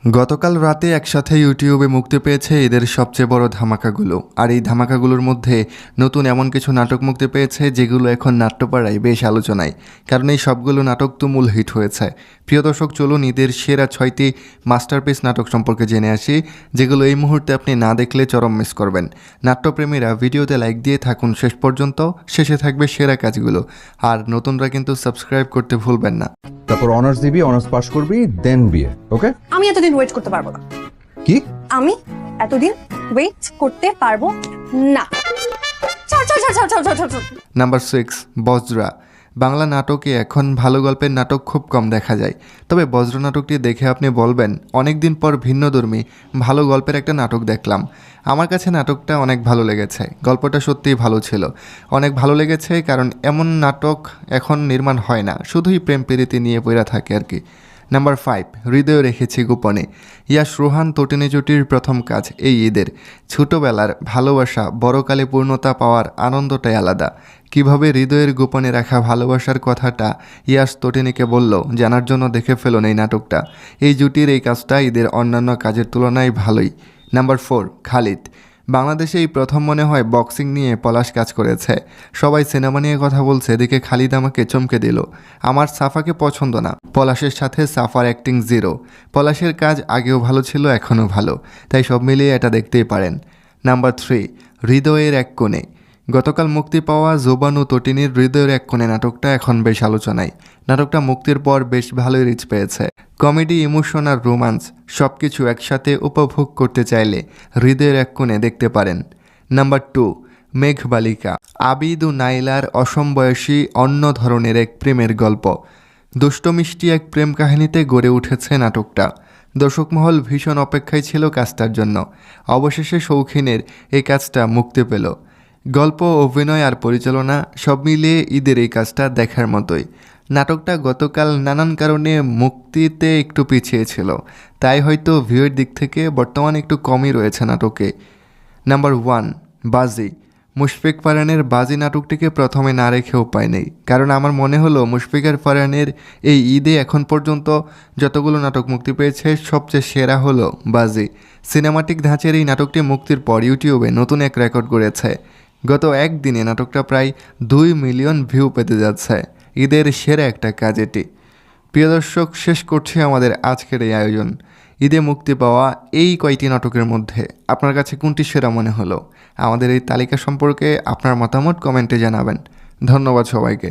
গতকাল রাতে একসাথে ইউটিউবে মুক্তি পেয়েছে ঈদের সবচেয়ে বড় ধামাকাগুলো। আর এই ধামাকাগুলোর মধ্যে নতুন এমন কিছু নাটক মুক্তি পেয়েছে যেগুলো এখন নাট্যপাড়ায় বেশ আলোচনায়, কারণ এই সবগুলো নাটক তুমুল হিট হয়েছে। প্রিয় দর্শক, চলুন ঈদের সেরা 6টি মাস্টারপিস নাটক সম্পর্কে জেনে আসি, যেগুলো এই মুহূর্তে আপনি না দেখলে চরম মিস করবেন। নাট্যপ্রেমীরা ভিডিওতে লাইক দিয়ে থাকুন শেষ পর্যন্ত, শেষে থাকবে সেরা কাজগুলো। আর নতুনরা কিন্তু সাবস্ক্রাইব করতে ভুলবেন না। তারপর অনার্স দিবি, অনার্স পাস করবি, দেন বিয়ে। ওকে? আমি এতদিন ওয়েট করতে পারবো না। কি? আমি এতদিন ওয়েট করতে পারবো না। ছাড় ছাড় ছাড় ছাড় ছাড় ছাড় ছাড় ছাড়। নাম্বার 6, বজ্রা। বাংলা নাটকে এখন ভালো গল্পের নাটক খুব কম দেখা যায়, তবে বজ্র নাটকটি দেখে আপনি বলবেন অনেক দিন পর ভিন্নধর্মী ভালো গল্পের একটা নাটক দেখলাম। আমার কাছে নাটকটা অনেক ভালো লেগেছে, গল্পটা সত্যিই ভালো ছিল, অনেক ভালো লেগেছে, কারণ এমন নাটক এখন নির্মাণ হয় না, শুধুই প্রেম প্রীতি নিয়ে পড়া থাকে আর কি। নাম্বার 5, হৃদয় রেখেছি গোপনে। ইয়াশ রোহান তটিনী জুটির প্রথম কাজ এই ঈদের। ছোটোবেলার ভালোবাসা বড়কালে পূর্ণতা পাওয়ার আনন্দটাই আলাদা। কিভাবে হৃদয়ের গোপনে রাখা ভালোবাসার কথাটা ইয়াশ তটিনীকে বলল, জানার জন্য দেখে ফেলুন এই নাটকটা। এই জুটির এই কাজটা ঈদের অন্যান্য কাজের তুলনায় ভালোই। নাম্বার 4, খালিদ। বাংলাদেশে এই প্রথম মনে হয় বক্সিং নিয়ে পলাশ কাজ করেছে। সবাই সিনেমা নিয়ে কথা বলছে, এদিকে খালিদ আমাকে চমকে দিল। আমার সাফাকে পছন্দ না, পলাশের সাথে সাফার অ্যাক্টিং জিরো। পলাশের কাজ আগেও ভালো ছিল, এখনও ভালো, তাই সব মিলিয়ে এটা দেখতেই পারেন। নাম্বার 3, হৃদয়ের এক কোণে। গতকাল মুক্তি পাওয়া জোবানু তটিনীর হৃদয়ের এক কোণে নাটকটা এখন বেশ আলোচনায়। নাটকটা মুক্তির পর বেশ ভালোই রিচ পেয়েছে। কমেডি, ইমোশন আর রোমান্স সব কিছু একসাথে উপভোগ করতে চাইলে হৃদয়ের এক কোণে দেখতে পারেন। নাম্বার 2, মেঘবালিকা। আবিদ ও নাইলার অসমবয়সী অন্য ধরনের এক প্রেমের গল্প। দুষ্ট মিষ্টি এক প্রেম কাহিনীতে গড়ে উঠেছে নাটকটা। দর্শক মহল ভীষণ অপেক্ষায় ছিল কাজটার জন্য। অবশেষে শৌখিনের এই কাজটা মুক্তি পেল। গল্প, অভিনয় আর পরিচালনা সব মিলিয়ে ঈদের এই কাজটা দেখার মতোই। নাটকটা গতকাল নানান কারণে মুক্তিতে একটু পিছিয়ে ছিল, তাই হয়তো ভিউয়ের দিক থেকে বর্তমানে একটু কমই রয়েছে নাটকে। নাম্বার 1, বাজি। মুশফিক ফারহানের বাজি নাটকটিকে প্রথমে না রেখে উপায় নেই, কারণ আমার মনে হলো মুশফিক ফারহানের এই ঈদে এখন পর্যন্ত যতগুলো নাটক মুক্তি পেয়েছে সবচেয়ে সেরা হলো বাজি। সিনেমাটিক ধাঁচের এই নাটকটি মুক্তির পর ইউটিউবে নতুন এক রেকর্ড গড়েছে। গত একদিনে নাটকটা প্রায় 2 মিলিয়ন ভিউ পেতে যাচ্ছে। ঈদের সেরা একটা কাজ এটি। প্রিয় দর্শক, শেষ করছি আমাদের আজকের এই আয়োজন। ঈদে মুক্তি পাওয়া এই কয়টি নাটকের মধ্যে আপনার কাছে কোনটি সেরা মনে হলো? আমাদের এই তালিকা সম্পর্কে আপনার মতামত কমেন্টে জানাবেন। ধন্যবাদ সবাইকে।